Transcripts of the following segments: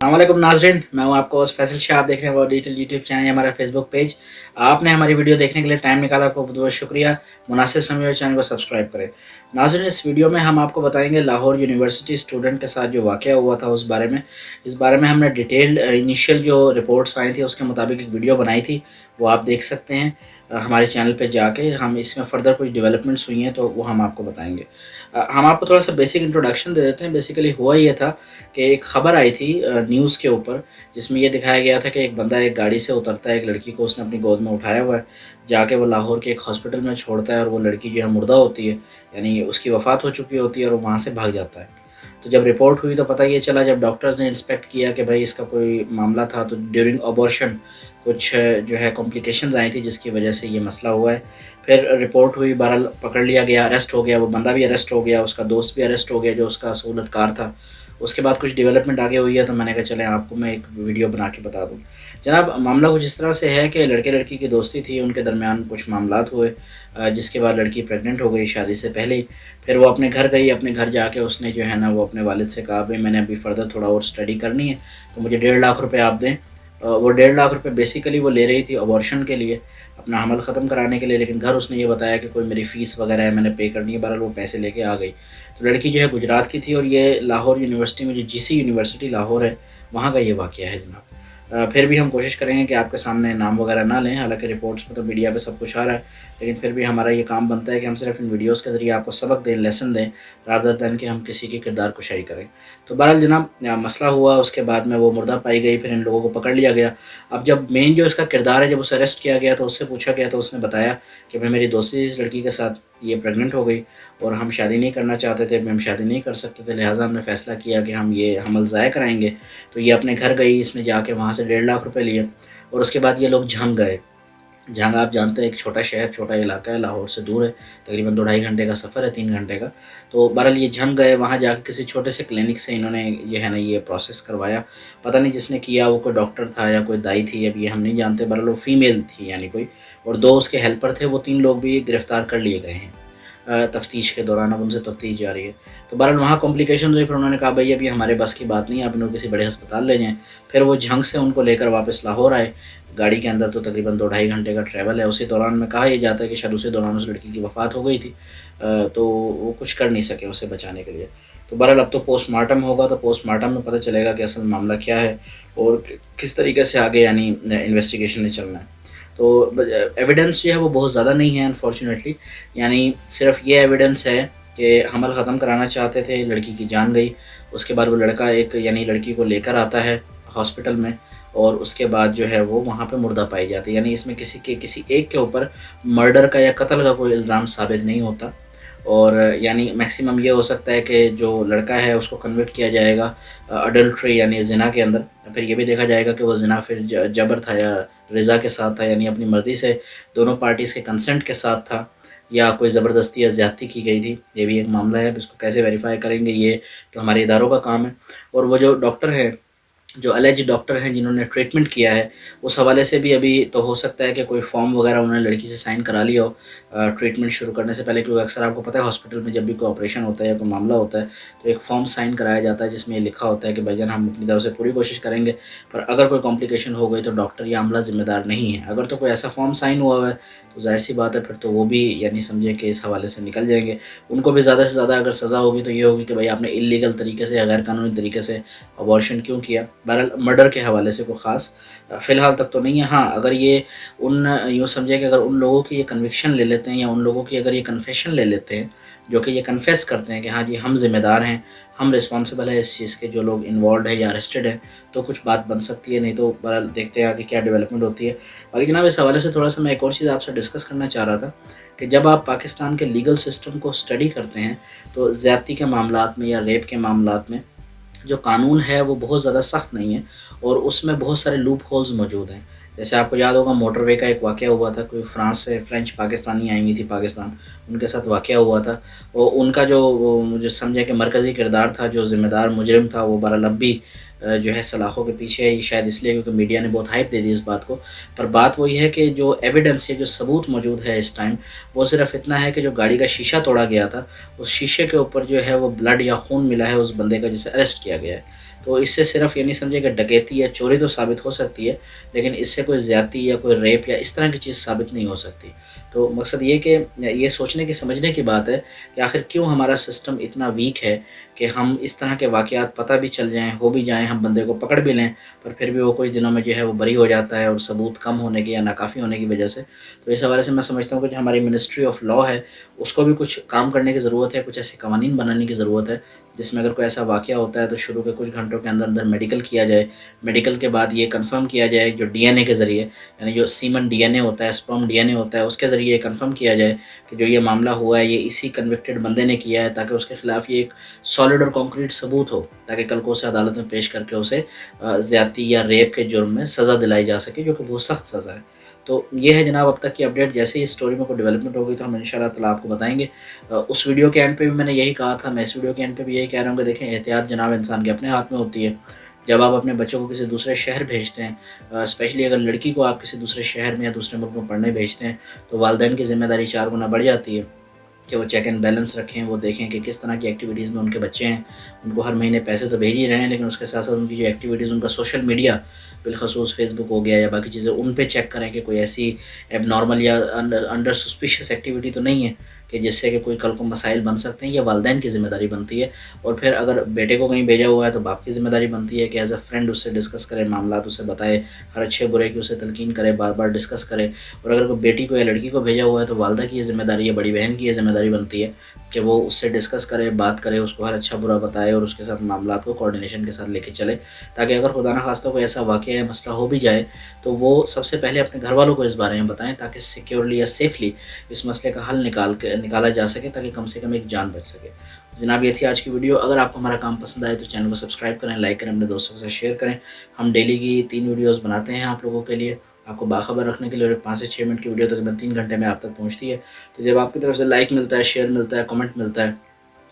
अस्सलामुअलैकुम नाज़रीन, मैं हूँ आपका होस्ट फैसल शाह। आप देख रहे हैं वर्ल्ड डिजिटल यूट्यूब चैनल, हमारा फेसबुक पेज। आपने हमारी वीडियो देखने के लिए टाइम निकाला, आपको बहुत बहुत शुक्रिया। मुनासिब समय में चैनल को सब्सक्राइब करें। नाज़रीन, इस वीडियो में हम आपको बताएंगे लाहौर यूनिवर्सिटी स्टूडेंट के साथ जो वाक़या हुआ था उस बारे में। इस बारे में हमने डिटेल्ड इनिशियल जो रिपोर्ट्स आई थी उसके मुताबिक एक वीडियो बनाई थी, वो आप देख सकते हैं हमारे चैनल पे जाके। हम इसमें फ़र्दर कुछ डेवलपमेंट्स हुई हैं तो वो हम आपको बताएंगे। हम आपको थोड़ा सा बेसिक इंट्रोडक्शन दे देते हैं। बेसिकली हुआ ये था कि एक ख़बर आई थी न्यूज़ के ऊपर, जिसमें ये दिखाया गया था कि एक बंदा एक गाड़ी से उतरता है, एक लड़की को उसने अपनी गोद में उठाया हुआ है, जाके वो लाहौर के एक हॉस्पिटल में छोड़ता है और वो लड़की जो है मुर्दा होती है, यानी उसकी वफ़ात हो चुकी होती है और वो वहाँ से भाग जाता है। तो जब रिपोर्ट हुई तो पता ये चला, जब डॉक्टर्स ने इंस्पेक्ट किया कि भाई इसका कोई मामला था, तो ड्यूरिंग अबॉर्शन कुछ जो है कॉम्प्लिकेशंस आई थी जिसकी वजह से ये मसला हुआ है। फिर रिपोर्ट हुई, बहरहाल पकड़ लिया गया, अरेस्ट हो गया, वो बंदा भी अरेस्ट हो गया, उसका दोस्त भी अरेस्ट हो गया जो उसका सहूलतकार था। उसके बाद कुछ डेवलपमेंट आगे हुई है तो मैंने कहा चलें आपको मैं एक वीडियो बना के बता दूँ। जनाब, मामला कुछ इस तरह से है कि लड़के-लड़की की दोस्ती थी, उनके दरमियान कुछ मामलात हुए, जिसके बाद लड़की प्रेग्नेंट हो गई शादी से पहले ही। फिर वो अपने घर गई, अपने घर जाके उसने जो है ना वो अपने वालिद से कहा, भई मैंने अभी फ़र्दर थोड़ा और स्टडी करनी है, तो मुझे 1.5 लाख रुपए आप दें। वो 1.5 लाख रुपए बेसिकली वो ले रही थी अबॉर्शन के लिए, अपना हमल ख़त्म कराने के लिए, लेकिन घर उसने ये बताया कि कोई मेरी फ़ीस वगैरह है, मैंने पे करनी है। बहरहाल वो पैसे लेके आ गई। तो लड़की जो है गुजरात की थी और ये लाहौर यूनिवर्सिटी में, जो जीसी यूनिवर्सिटी लाहौर है, वहाँ का ये वाक़या है जनाब। फिर भी हम कोशिश करेंगे कि आपके सामने नाम वगैरह ना लें, हालाँकि रिपोर्ट्स में तो मीडिया पे सब कुछ आ रहा है, लेकिन फिर भी हमारा ये काम बनता है कि हम सिर्फ़ इन वीडियोज़ के ज़रिए आपको सबक दें, लेसन दें, रादर दैन कि हम किसी की किरदार कुशाई करें। तो बहरहाल जनाब, मसला हुआ, उसके बाद में वो मुर्दा पाई गई, फिर इन लोगों को पकड़ लिया गया। अब जब मेन जो इसका किरदार है, जब उसे अरेस्ट किया गया तो उससे पूछा गया तो उसने बताया कि भाई मेरी दोस्ती थी इस लड़की के साथ, ये प्रेग्नेंट हो गई और हम शादी नहीं करना चाहते थे, हम शादी नहीं कर सकते थे, लिहाजा हमने फ़ैसला किया कि हम ये हमल ज़ाया कराएँगे। तो ये अपने घर गई, इसने जाके वहाँ से 1.5 लाख रुपए लिए और उसके बाद ये लोग झंग गए। जहाँ आप जानते हैं एक छोटा शहर, छोटा इलाका है, लाहौर से दूर है, तकरीबन 2 ढाई घंटे का सफ़र है, 3 घंटे का। तो बहरहाल ये जम गए, वहाँ जाके किसी छोटे से क्लिनिक से इन्होंने ये है ना ये प्रोसेस करवाया। पता नहीं जिसने किया वो कोई डॉक्टर था या कोई दाई थी, अब ये हम नहीं जानते। बहरहाल वो फ़ीमेल थी यानी कोई, और 2 उसके हेल्पर थे, वो 3 लोग भी गिरफ़्तार कर लिए गए हैं तफ्तीश के दौरान। अब उनसे तफ्तीश जारी है। तो बहरहाल वहाँ कॉम्प्लिकेशन हुई, फिर उन्होंने कहा भई अभी हमारे बस की बात नहीं है, आप इनको किसी बड़े अस्पताल ले जाएँ। फिर वो झंग से उनको लेकर वापस लाहौर आए। गाड़ी के अंदर तो तकरीबन 2 ढाई घंटे का ट्रैवल है। उसी दौरान में कहा यह जाता है कि शायद उसी दौरान उस लड़की की वफ़ात हो गई थी। तो वो कुछ कर नहीं सके उसे बचाने के लिए। तो बहरहाल अब तो पोस्टमार्टम होगा, तो पोस्टमार्टम में पता चलेगा कि असल मामला क्या है और किस तरीके से आगे यानी इन्वेस्टिगेशन ने चलना है। तो एविडेंस जो है वो बहुत ज़्यादा नहीं है अनफॉर्चुनेटली। यानी सिर्फ ये एविडेंस है कि हमल ख़त्म कराना चाहते थे, लड़की की जान गई। उसके बाद वो लड़का एक यानी लड़की को लेकर आता है हॉस्पिटल में और उसके बाद जो है वो वहाँ पे मुर्दा पाई जाती है। यानी इसमें किसी एक के ऊपर मर्डर का या कत्ल का कोई इल्ज़ाम साबित नहीं होता। और यानी मैक्सिमम ये हो सकता है कि जो लड़का है उसको कन्विक्ट किया जाएगा अडल्ट्री यानी ज़िना के अंदर। फिर ये भी देखा जाएगा कि वो ज़िना फिर जबर था या रज़ा के साथ था, यानी अपनी मर्ज़ी से दोनों पार्टीज़ के कंसेंट के साथ था, या कोई ज़बरदस्ती या ज़्यादती की गई थी। ये भी एक मामला है। अब इसको कैसे वेरीफ़ाई करेंगे, ये तो हमारे इदारों का काम है। और वो जो डॉक्टर है, जो एलिज्ड डॉक्टर हैं जिन्होंने ट्रीटमेंट किया है, उस हवाले से भी अभी तो हो सकता है कि कोई फॉर्म वगैरह उन्होंने लड़की से साइन करा लिया हो ट्रीटमेंट शुरू करने से पहले। क्योंकि अक्सर आपको पता है हॉस्पिटल में जब भी कोई ऑपरेशन होता है या कोई मामला होता है तो एक फॉर्म साइन कराया जाता है जिसमें ये लिखा होता है कि भाईजान हम अपनी तरफ से पूरी कोशिश करेंगे, पर अगर कोई कॉम्प्लिकेशन हो गई तो डॉक्टर या अमला ज़िम्मेदार नहीं है। अगर तो कोई ऐसा फॉर्म साइन हुआ हुआ है तो ज़ाहिर सी बात है फिर तो वो भी यानी समझे कि इस हवाले से निकल जाएंगे। उनको भी ज़्यादा से ज़्यादा अगर सज़ा होगी तो ये होगी कि भाई आपने इल्लीगल तरीके से या गैर कानूनी तरीके से अबॉर्शन क्यों किया। बहरहाल मर्डर के हवाले से कोई ख़ास फ़िलहाल तक तो नहीं है। हाँ, अगर ये उन यूँ समझिए कि अगर उन लोगों की ये कन्विक्शन ले लेते हैं या उन लोगों की अगर ये कन्फेशन ले लेते हैं, जो कि ये कन्फेस करते हैं कि हाँ जी हम ज़िम्मेदार हैं, हम रिस्पॉन्सिबल है इस चीज़ के, जो लोग इन्वॉल्वड है या अरेस्टेड है, तो कुछ बात बन सकती है। नहीं तो बहरहाल देखते हैं आगे क्या डेवलपमेंट होती है। बाकी जनाब, इस हवाले से थोड़ा-सा मैं एक और चीज़ आपसे डिस्कस करना चाह रहा था कि जब आप पाकिस्तान के लीगल सिस्टम को स्टडी करते हैं, तो ज़्यादती के मामलात में या रेप के मामलात में जो कानून है वो बहुत ज़्यादा सख्त नहीं है और उसमें बहुत सारे लूप होल्स मौजूद हैं। जैसे आपको याद होगा मोटरवे का एक वाक़या हुआ था, कोई फ्रांस से फ्रेंच पाकिस्तानी आई हुई थी पाकिस्तान, उनके साथ वाक़या हुआ था। और उनका जो वो मुझे समझा कि मरकज़ी किरदार था, जो ज़िम्मेदार मुजरिम था, वो बहरहाल अब भी जो है सलाखों के पीछे है। ये शायद इसलिए क्योंकि मीडिया ने बहुत हाइप दे दी इस बात को। पर बात वही है कि जो एविडेंस है, जो सबूत मौजूद है इस टाइम, वो सिर्फ़ इतना है कि जो गाड़ी का शीशा तोड़ा गया था, उस शीशे के ऊपर जो है वो ब्लड या खून मिला है उस बंदे का जिसे अरेस्ट किया गया है। تو اس سے صرف یہ نہیں سمجھے کہ ڈکیتی یا چوری تو ثابت ہو سکتی ہے، لیکن اس سے کوئی زیادتی یا کوئی ریپ یا اس طرح کی چیز ثابت نہیں ہو سکتی۔ تو مقصد یہ کہ یہ سوچنے کی سمجھنے کی بات ہے کہ آخر کیوں ہمارا سسٹم اتنا ویک ہے کہ ہم اس طرح کے واقعات پتہ بھی چل جائیں، ہو بھی جائیں، ہم بندے کو پکڑ بھی لیں، پر پھر بھی وہ کچھ دنوں میں جو ہے وہ بری ہو جاتا ہے، اور ثبوت کم ہونے کی یا ناکافی ہونے کی وجہ سے۔ تو اس حوالے سے میں سمجھتا ہوں کہ جو ہماری منسٹری آف لاء ہے اس کو بھی کچھ کام کرنے کی ضرورت ہے، کچھ ایسے قوانین بنانے کی ضرورت ہے جس میں اگر کوئی ایسا واقعہ ہوتا ہے تو شروع کے کچھ گھنٹوں کے اندر میڈیکل کیا جائے، میڈیکل کے بعد یہ کنفرم کیا جائے جو ڈی این اے کے ذریعے، یعنی جو سیمن ڈی این اے ہوتا ہے، اسپرم ڈی این اے ہوتا ہے، اس کے ذریعے یہ کنفرم کیا جائے کہ جو یہ معاملہ ہوا ہے یہ اسی کنوکٹڈ بندے نے کیا ہے، تاکہ اس کے خلاف یہ ایک سالڈ اور کانکریٹ ثبوت ہو، تاکہ کل کو اسے عدالت میں پیش کر کے اسے زیادتی یا ریپ کے جرم میں سزا دلائی جا سکے، جو کہ بہت سخت سزا ہے۔ تو یہ ہے جناب اب تک کی اپڈیٹ۔ جیسے ہی اس سٹوری میں کوئی ڈیولپمنٹ ہوگی تو ہم انشاءاللہ تعالیٰ آپ کو بتائیں گے۔ اس ویڈیو کے اینڈ پہ بھی میں نے یہی کہا تھا، میں اس ویڈیو کے اینڈ پہ بھی یہی کہہ رہا ہوں کہ دیکھیں، احتیاط جناب انسان کے اپنے ہاتھ میں ہوتی ہے۔ جب آپ اپنے بچوں کو کسی دوسرے شہر بھیجتے ہیں، اسپیشلی اگر لڑکی کو آپ کسی دوسرے شہر میں یا دوسرے ملک میں پڑھنے بھیجتے ہیں، تو والدین کی ذمہ داری 4 گنا بڑھ جاتی ہے کہ وہ چیک اینڈ بیلنس رکھیں، وہ دیکھیں کہ کس طرح کی ایکٹیویٹیز میں ان کے بچے ہیں۔ ان کو ہر مہینے پیسے تو بھیج ہی رہے ہیں، لیکن اس کے ساتھ ساتھ ان کی جو ایکٹیویٹیز، ان کا سوشل میڈیا بالخصوص فیس بک ہو گیا یا باقی چیزیں، ان پہ چیک کریں کہ کوئی ایسی ایب نارمل یا انڈر سسپیشیس ایکٹیویٹی تو نہیں ہے کہ جس سے کہ کوئی کل کو مسائل بن سکتے ہیں۔ یہ والدین کی ذمہ داری بنتی ہے، اور پھر اگر بیٹے کو کہیں بھیجا ہوا ہے تو باپ کی ذمہ داری بنتی ہے کہ ایز اے فرینڈ اس سے ڈسکس کرے، معاملات اسے بتائے، ہر اچھے برے کی اسے تلقین کرے، بار بار ڈسکس کرے۔ اور اگر کوئی بیٹی کو یا لڑکی کو بھیجا ہوا ہے تو والدہ کی یہ ذمہ داری ہے، بڑی بہن کی یہ ذمہ داری بنتی ہے کہ وہ اس سے ڈسکس کرے، بات کرے، اس کو ہر اچھا برا بتائے، اور اس کے ساتھ معاملات کو کوارڈینیشن کے ساتھ لے کے چلے، تاکہ اگر خدا نخواستہ کوئی ایسا واقعہ یا مسئلہ ہو بھی جائے تو وہ سب سے پہلے اپنے گھر والوں کو اس بارے میں بتائیں، تاکہ سیکیورلی یا سیفلی اس مسئلے کا حل نکالا جا سکے، تاکہ کم سے کم ایک جان بچ سکے۔ جناب یہ تھی آج کی ویڈیو۔ اگر آپ کو ہمارا کام پسند آئے تو چینل کو سبسکرائب کریں، لائک کریں، اپنے دوستوں کے ساتھ شیئر کریں۔ ہم ڈیلی کی 3 ویڈیوز بناتے ہیں آپ لوگوں کے لیے، آپ کو باخبر رکھنے کے لیے، اور 5 سے 6 منٹ کی ویڈیو تقریباً 3 گھنٹے میں آپ تک پہنچتی ہے۔ تو جب آپ کی طرف سے لائک ملتا ہے، شیئر ملتا ہے، کمنٹ ملتا ہے،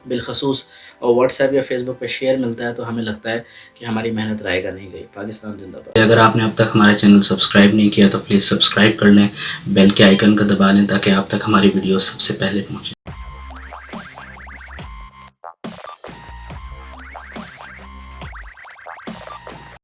بالخصوص اور واٹس ایپ یا فیس بک پہ شیئر ملتا ہے، تو ہمیں لگتا ہے کہ ہماری محنت رائے گا نہیں گئی۔ پاکستان زندہ باد۔ اگر آپ نے اب تک ہمارا چینل سبسکرائب نہیں کیا تو پلیز سبسکرائب کر لیں، بیل کے آئیکن کا دبا لیں، تاکہ آپ تک ہماری ویڈیو سب سے پہلے پہنچیں۔